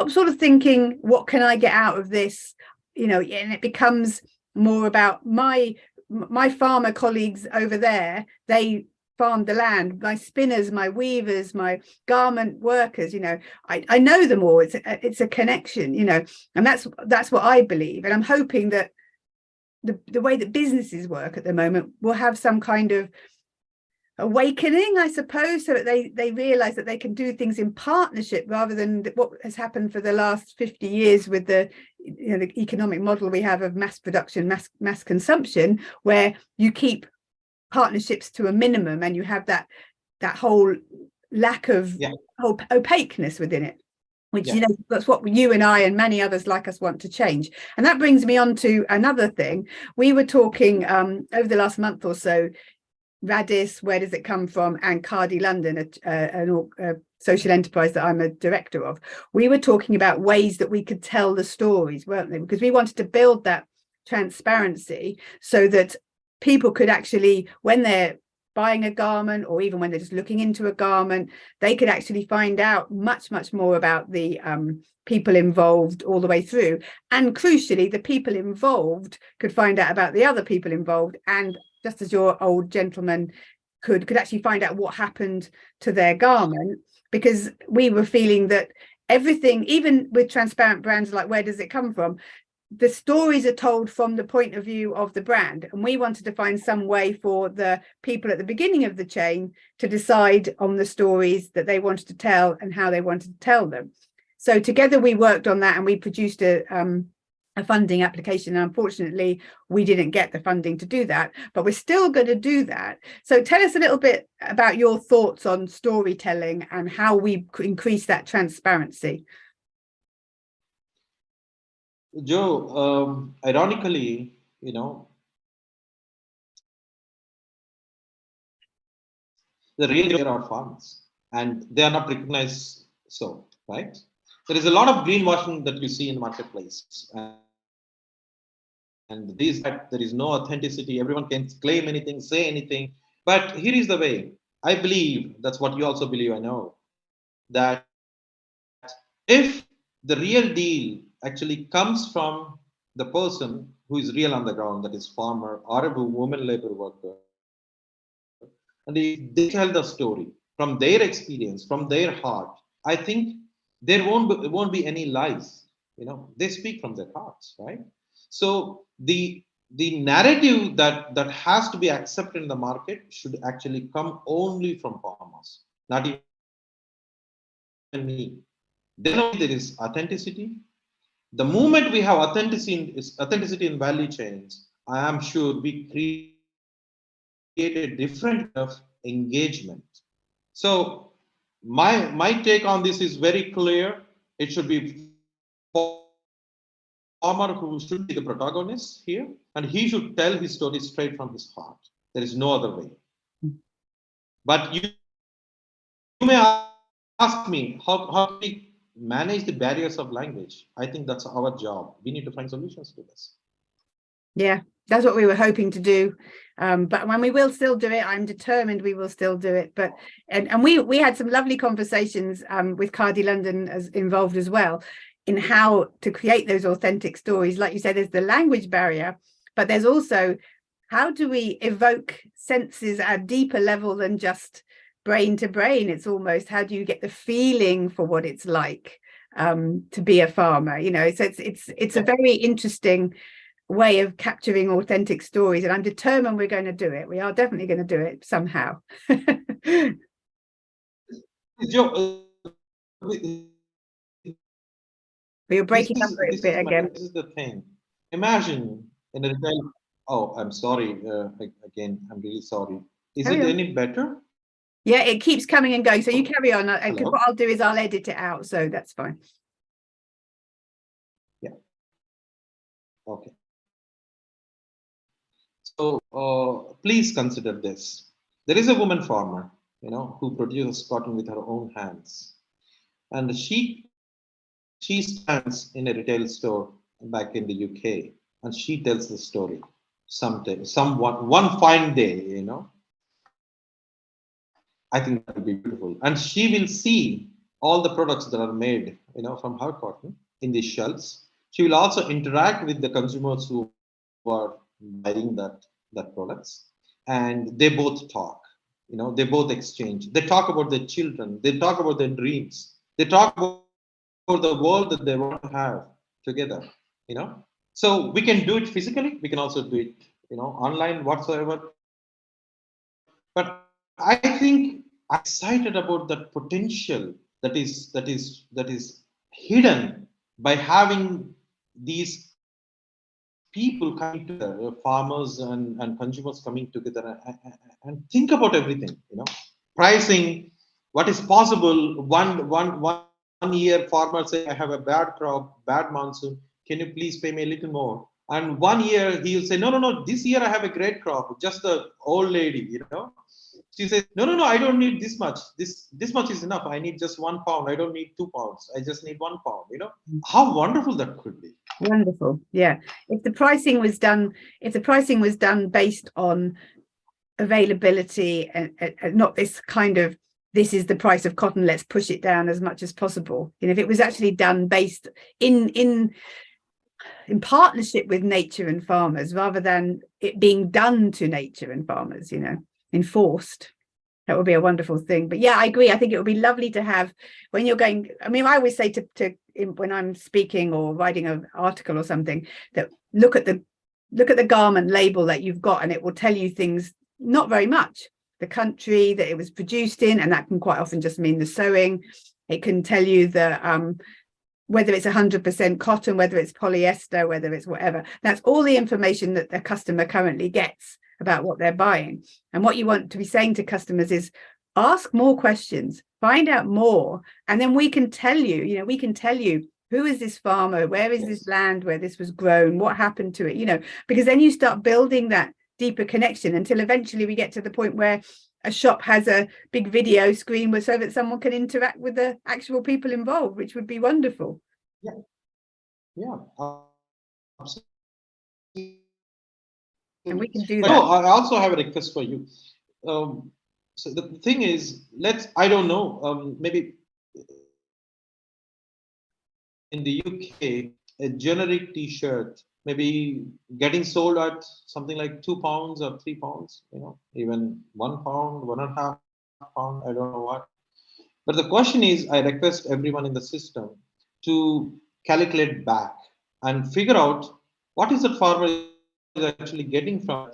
sort of thinking, what can I get out of this? And it becomes more about my farmer colleagues over there. They farm the land, my spinners, my weavers, my garment workers, I know them all. It's a connection, and that's what I believe. And I'm hoping that the way that businesses work at the moment will have some kind of awakening, I suppose, so that they realize that they can do things in partnership rather than what has happened for the last 50 years with the economic model we have of mass production, mass consumption, where you keep partnerships to a minimum and you have that whole lack of whole opaqueness within it, which that's what you and I and many others like us want to change. And that brings me on to another thing. We were talking over the last month or so, Raddis, Where Does It Come From, and Cardi London, a social enterprise that I'm a director of. We were talking about ways that we could tell the stories, weren't they? Because we wanted to build that transparency so that people could actually, when they're buying a garment, or even when they're just looking into a garment, they could actually find out much more about the people involved all the way through. And crucially, the people involved could find out about the other people involved, and just as your old gentleman could actually find out what happened to their garment, because we were feeling that everything, even with transparent brands like Where Does It Come From, the stories are told from the point of view of the brand, and we wanted to find some way for the people at the beginning of the chain to decide on the stories that they wanted to tell and how they wanted to tell them. So together we worked on that, and we produced a funding application. And unfortunately, we didn't get the funding to do that, but we're still going to do that. So tell us a little bit about your thoughts on storytelling and how we increase that transparency. Joe, ironically, the real are farmers, and they are not recognized. So, right? There is a lot of greenwashing that you see in the marketplace, and these that there is no authenticity. Everyone can claim anything, say anything. But here is the way. I believe that's what you also believe. I know that if the real deal actually comes from the person who is real on the ground, that is farmer or a woman labor worker, and if they tell the story from their experience, from their heart, I think there won't be any lies. They speak from their hearts, right? So the narrative that has to be accepted in the market should actually come only from farmers, not even me. Then only there is authenticity. The moment we have authenticity in value chains, I am sure we create a different kind of engagement. So my take on this is very clear. It should be farmer who should be the protagonist here, and he should tell his story straight from his heart. There is no other way. But you may ask me, how do we manage the barriers of language? I think that's our job. We need to find solutions to this. Yeah, that's what we were hoping to do. But when we will still do it, I'm determined we will still do it. But and we had some lovely conversations with Cardi London as involved as well, in how to create those authentic stories. Like you said, there's the language barrier, but there's also, how do we evoke senses at a deeper level than just brain to brain? It's almost, how do you get the feeling for what it's like to be a farmer? So it's a very interesting way of capturing authentic stories, and I'm determined we're going to do it. We are definitely going to do it somehow. Joe, But you're breaking up a bit again. This is the thing. Imagine in a retail. Oh, I'm sorry. Again, I'm really sorry. Is it any better? Yeah, it keeps coming and going. So you carry on. Hello? What I'll do is I'll edit it out. So that's fine. Yeah. Okay. So please consider this. There is a woman farmer, who produces cotton with her own hands, and she stands in a retail store back in the UK, and she tells the story. One fine day, I think that would be beautiful, and she will see all the products that are made, from her cotton in these shelves. She will also interact with the consumers who are buying that products, and they both talk. They both exchange. They talk about their children. They talk about their dreams. They talk about the world that they want to have together. So we can do it physically. We can also do it, online, whatsoever. But I think I'm excited about that potential that is hidden by having these people coming together, farmers and consumers coming together and think about everything, pricing, what is possible. One year farmer say, I have a bad crop, bad monsoon, can you please pay me a little more? And 1 year he'll say, no, this year I have a great crop. Just the old lady, she says, no, I don't need this much. This much is enough. I need just 1 pound. I don't need 2 pounds. I just need 1 pound. How wonderful that could be. Wonderful. Yeah. If the pricing was done based on availability and not this kind of, this is the price of cotton, let's push it down as much as possible. And if it was actually done based in partnership with nature and farmers, rather than it being done to nature and farmers, enforced, that would be a wonderful thing. But yeah, I agree. I think it would be lovely to have, when you're going, I mean, I always say to when I'm speaking or writing an article or something, that look at the garment label that you've got, and it will tell you things, not very much, the country that it was produced in, and that can quite often just mean the sewing. It can tell you the whether it's 100% cotton, whether it's polyester, whether it's whatever. That's all the information that the customer currently gets about what they're buying. And what you want to be saying to customers is ask more questions, find out more, and then we can tell you, who is this farmer, where is this land where this was grown, what happened to it, because then you start building that deeper connection until eventually we get to the point where a shop has a big video screen so that someone can interact with the actual people involved, which would be wonderful. Yeah, absolutely. And we can do that. I also have a request for you. So the thing is, I don't know, maybe in the UK, a generic t-shirt maybe getting sold at something like 2 pounds or 3 pounds, even 1 pound, 1.5 pound, I don't know what. But the question is, I request everyone in the system to calculate back and figure out what is the farmer is actually getting from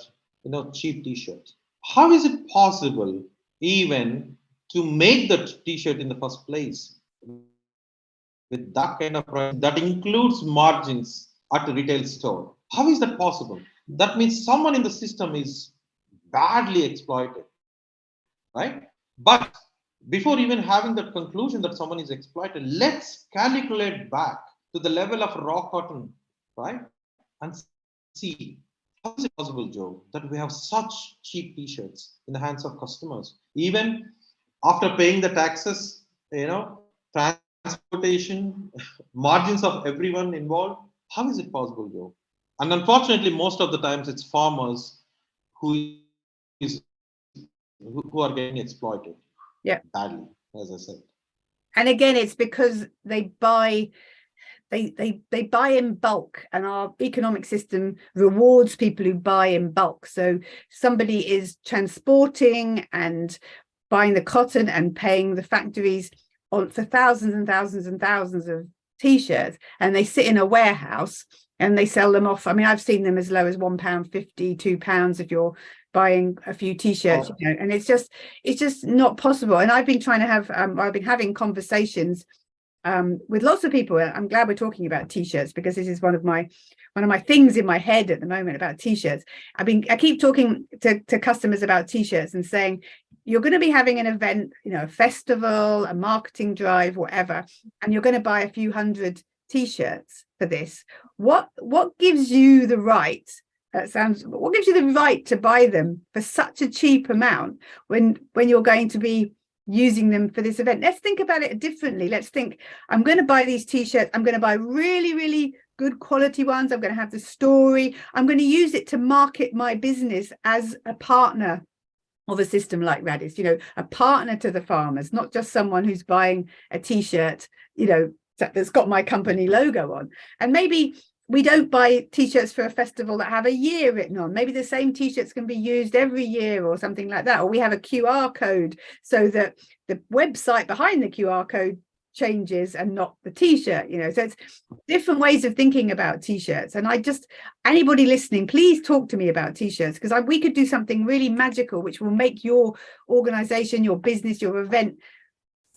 cheap t-shirts. How is it possible even to make the t-shirt in the first place with that kind of price that includes margins at the retail store? How is that possible? That means someone in the system is badly exploited, right? But before even having that conclusion that someone is exploited, let's calculate back to the level of raw cotton, right? And see, how is it possible, Joe, that we have such cheap t-shirts in the hands of customers, even after paying the taxes, transportation, margins of everyone involved? How is it possible, Joe? And unfortunately, most of the times it's farmers who are getting exploited. Badly, as I said. And again, it's because they buy in bulk, and our economic system rewards people who buy in bulk. So somebody is transporting and buying the cotton and paying the factories for thousands and thousands and thousands of t-shirts, and they sit in a warehouse and they sell them off. I mean, I've seen them as low as £1.50, £2 if you're buying a few t-shirts, and it's just not possible. And I've been trying to have I've been having conversations with lots of people. I'm glad we're talking about t-shirts, because this is one of my things in my head at the moment about t-shirts. I keep talking to customers about t-shirts and saying, you're going to be having an event, a festival, a marketing drive, whatever, and you're going to buy a few hundred t-shirts for this. What gives you the right? What gives you the right to buy them for such a cheap amount when you're going to be using them for this event? Let's think about it differently. Let's think, I'm going to buy these t-shirts. I'm going to buy really, really good quality ones. I'm going to have the story. I'm going to use it to market my business as a partner of a system like Raddis, a partner to the farmers, not just someone who's buying a t-shirt, that's got my company logo on. And maybe we don't buy t-shirts for a festival that have a year written on. Maybe the same t-shirts can be used every year or something like that. Or we have a QR code so that the website behind the QR code changes and not the t-shirt. So it's different ways of thinking about t-shirts. And anybody listening, please talk to me about t-shirts, because we could do something really magical which will make your organization, your business, your event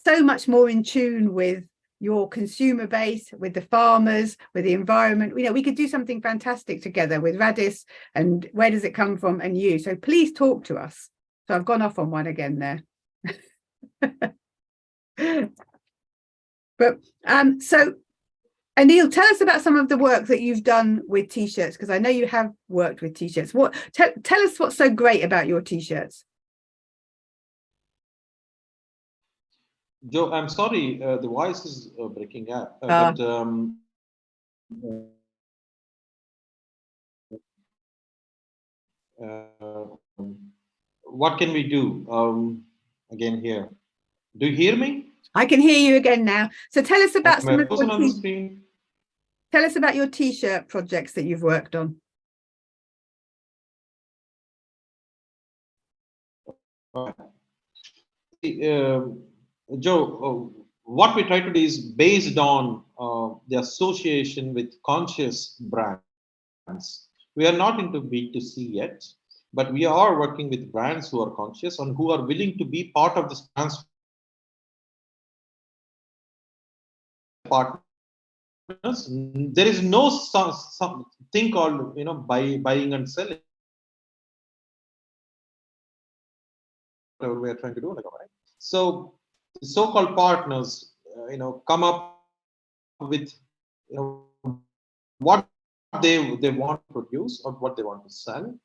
so much more in tune with your consumer base, with the farmers, with the environment. We could do something fantastic together with Raddis and Where Does It Come From and you. So please talk to us. So I've gone off on one again there. But so Aneel, tell us about some of the work that you've done with t-shirts, because I know you have worked with t-shirts. Tell us what's so great about your t-shirts. Joe, I'm sorry, the voice is breaking up. But what can we do again here? Do you hear me? I can hear you again now. So tell us about some of tell us about your t-shirt projects that you've worked on. Joe, what we try to do is based on the association with conscious brands. We are not into B2C yet, but we are working with brands who are conscious and who are willing to be part of this transformation. Partners, there is no thing called buying and selling. Whatever we are trying to do, right? So the so-called partners, come up with what they want to produce or what they want to sell.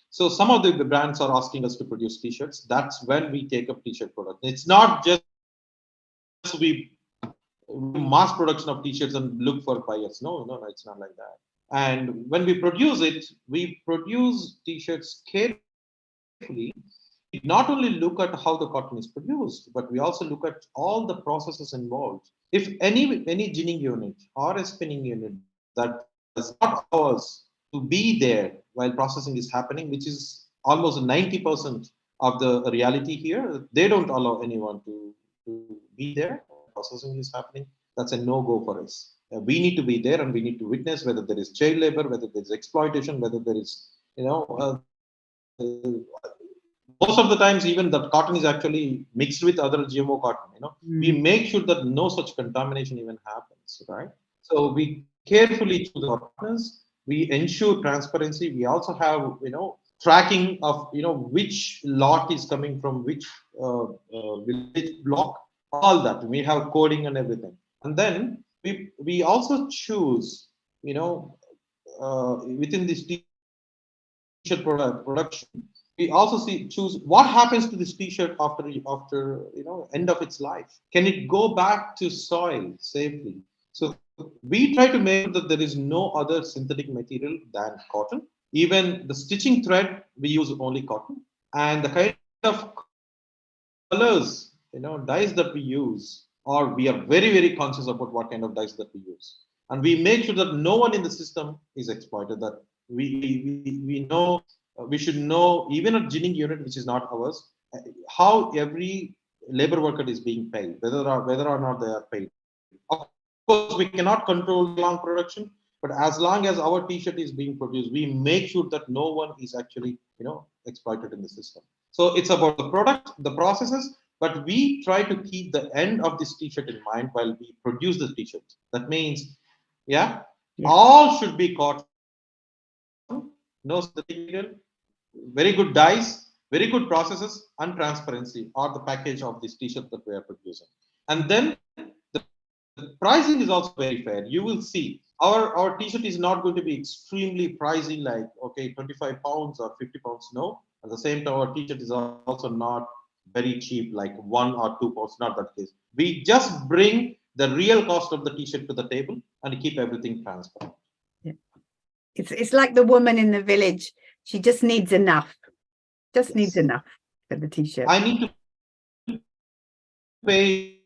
So some of the brands are asking us to produce t-shirts. That's when we take up t-shirt product. It's not just we mass production of t-shirts and look for buyers. No, it's not like that. And when we produce it, we produce t-shirts carefully. We not only look at how the cotton is produced, but we also look at all the processes involved. If any ginning unit or a spinning unit that does not allow us to be there while processing is happening, which is almost 90% of the reality here, they don't allow anyone to be there. Processing is happening, that's a no-go for us. We need to be there and we need to witness whether there is child labor, whether there is exploitation, whether there is, most of the times even that cotton is actually mixed with other GMO cotton. We make sure that no such contamination even happens, right? So we carefully choose our partners. We ensure transparency. We also have, tracking of, which lot is coming from which village block. All that we have coding and everything, and then we also choose within this t-shirt production, we also choose what happens to this t-shirt after end of its life. Can it go back to soil safely? So we try to make sure that there is no other synthetic material than cotton. Even the stitching thread, we use only cotton, and the kind of colors, dyes that we use, or we are very, very conscious about what kind of dyes that we use. And we make sure that no one in the system is exploited, that we know, we should know, even a ginning unit, which is not ours, how every labor worker is being paid, whether or not they are paid. Of course, we cannot control long production, but as long as our t-shirt is being produced, we make sure that no one is actually, exploited in the system. So it's about the product, the processes, but we try to keep the end of this t-shirt in mind while we produce the t-shirt. That means, yeah, all should be cotton, no synthetic material, very good dyes, very good processes, and transparency are the package of this t-shirt that we are producing. And then the pricing is also very fair. You will see our t-shirt is not going to be extremely pricey, like okay, 25 pounds or 50 pounds. No, at the same time, our t-shirt is also not very cheap, like 1 or 2 pounds. Not that case. We just bring the real cost of the t-shirt to the table and keep everything transparent. Yeah. It's like the woman in the village. She just needs enough. Just needs enough for the t-shirt. I need to pay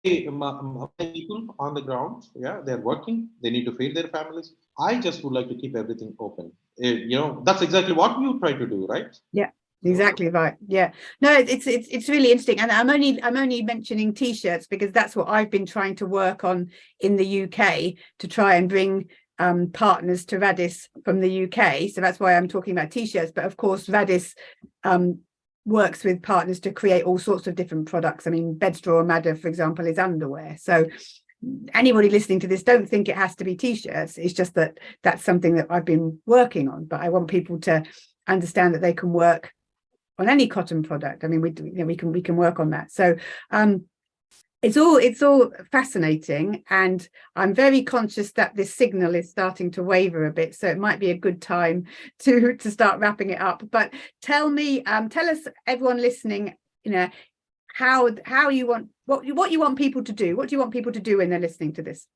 people on the ground. Yeah, they're working. They need to feed their families. I just would like to keep everything open. That's exactly what you try to do, right? Yeah. Exactly right. Yeah. No, it's really interesting, and I'm only mentioning t-shirts because that's what I've been trying to work on in the UK to try and bring partners to Raddis from the UK. So that's why I'm talking about t-shirts. But of course, Raddis works with partners to create all sorts of different products. I mean, Bedstraw Madder, for example, is underwear. So anybody listening to this, don't think it has to be t-shirts. It's just that that's something that I've been working on. But I want people to understand that they can work on any cotton product. I mean, we can work on that. So it's all fascinating, and I'm very conscious that this signal is starting to waver a bit, so it might be a good time to start wrapping it up. But tell us, everyone listening, how you want, what you want people to do. What do you want people to do when they're listening to this?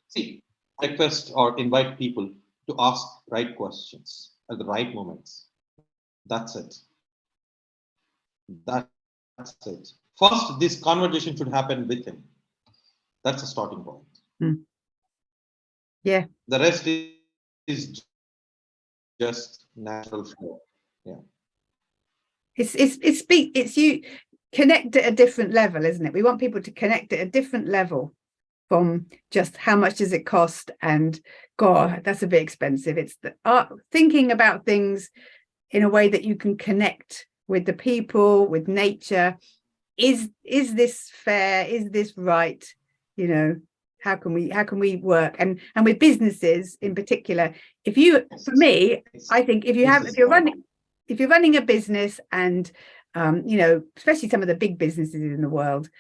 See, request or invite people to ask right questions at the right moments. That's it. That's it. First, this conversation should happen with him. That's a starting point. Yeah. The rest is just natural flow. Yeah. It's you connect at a different level, isn't it? We want people to connect at a different level from just how much does it cost and God, that's a bit expensive. It's the thinking about things in a way that you can connect with the people, with nature. Is this fair? Is this right? How can we work? And with businesses in particular, for me, I think if you're running a business and especially some of the big businesses in the world,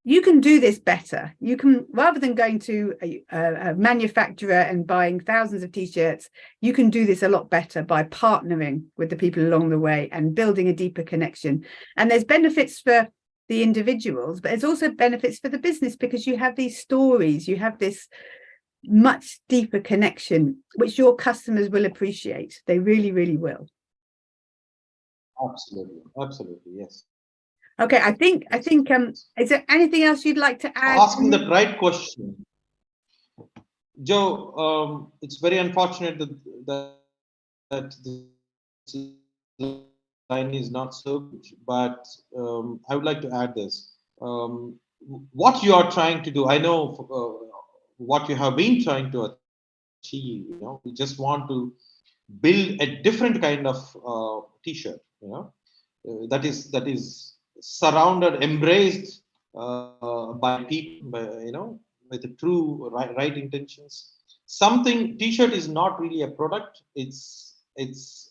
you can do this better. You can, rather than going to a manufacturer and buying thousands of t-shirts, you can do this a lot better by partnering with the people along the way and building a deeper connection. And there's benefits for the individuals, but there's also benefits for the business, because you have these stories, you have this much deeper connection, which your customers will appreciate. They really, really will. Absolutely, yes. Okay, I think is there anything else you'd like to add? Asking the right question. Joe, it's very unfortunate that this line is not so good, but I would like to add this. What you are trying to do, I know what you have been trying to achieve. We just want to build a different kind of t-shirt, that is surrounded, embraced by people, with the true right intentions. Something t-shirt is not really a product. It's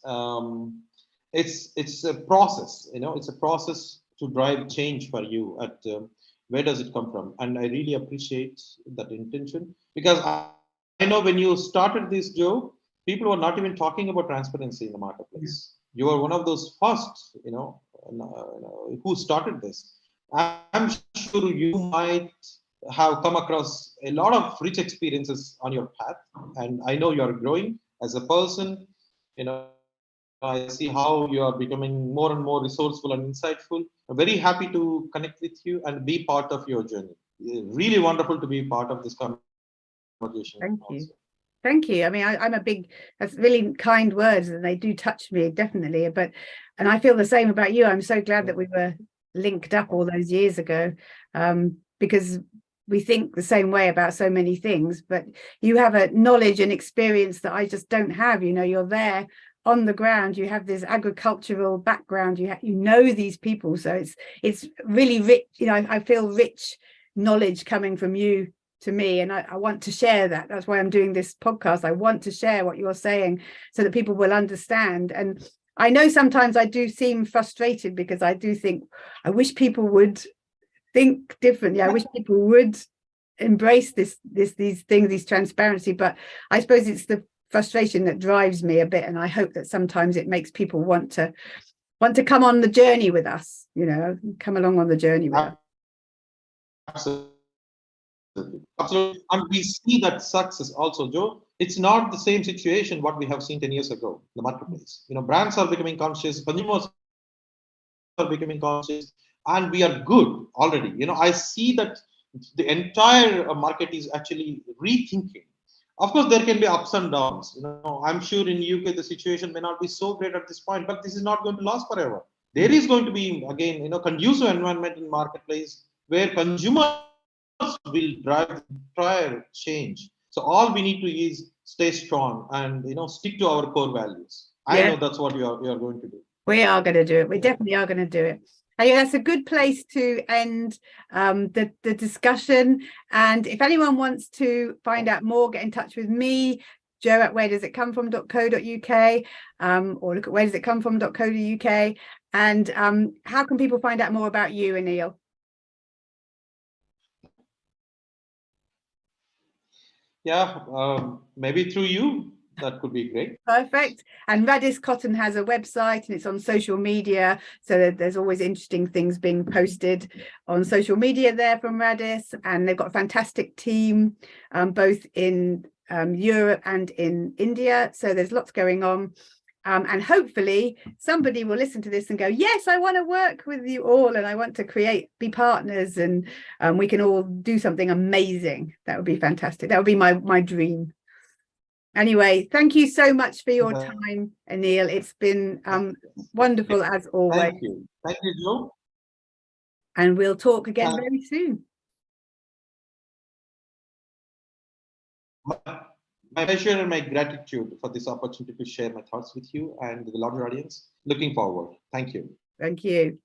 a process. It's a process to drive change for you. Where does it come from? And I really appreciate that intention, because I know when you started this, Joe, people were not even talking about transparency in the marketplace. You are one of those first, who started this. I'm sure you might have come across a lot of rich experiences on your path, and I know you're growing as a person. I see how you are becoming more and more resourceful and insightful. I'm very happy to connect with you and be part of your journey. Really wonderful to be part of this conversation. Thank you. I mean, I'm that's really kind words, and they do touch me, definitely. And I feel the same about you. I'm so glad that we were linked up all those years ago, because we think the same way about so many things, but you have a knowledge and experience that I just don't have. You know, you're there on the ground, you have this agricultural background, you know these people, so it's really rich. You know, I feel rich knowledge coming from you to me, and I want to share that. That's why I'm doing this podcast. I want to share what you're saying so that people will understand. And I know sometimes I do seem frustrated, because I do think I wish people would think differently. I wish people would embrace these things, this transparency, but I suppose it's the frustration that drives me a bit, and I hope that sometimes it makes people want to come on the journey with us, you know, come along on the journey with us. Absolutely. Absolutely. And we see that success also, Joe. It's not the same situation what we have seen 10 years ago in the marketplace. You know, brands are becoming conscious, consumers are becoming conscious, and we are good already. You know, I see that the entire market is actually rethinking. Of course, there can be ups and downs. You know, I'm sure in UK the situation may not be so great at this point, but this is not going to last forever. There is going to be, again, you know, conducive environment in marketplace where consumers will drive the entire change. So all we need to is stay strong and, you know, stick to our core values. I know that's what you are going to do. We are going to do it. We definitely are going to do it. I think that's a good place to end the discussion. And if anyone wants to find out more, get in touch with me, Joe at wheredoesitcomefrom.co.uk, or look at wheredoesitcomefrom.co.uk. And how can people find out more about you, Aneel? Yeah, maybe through you. That could be great. Perfect. And Raddis Cotton has a website and it's on social media. So there's always interesting things being posted on social media there from Raddis. And they've got a fantastic team, both in Europe and in India. So there's lots going on. And hopefully somebody will listen to this and go, yes, I want to work with you all, and I want to be partners, and we can all do something amazing. That would be fantastic. That would be my dream. Anyway, thank you so much for your time, Aneel. It's been wonderful as always. Thank you. Thank you, Joe. And we'll talk again very soon. My pleasure and my gratitude for this opportunity to share my thoughts with you and the larger audience. Looking forward. Thank you. Thank you.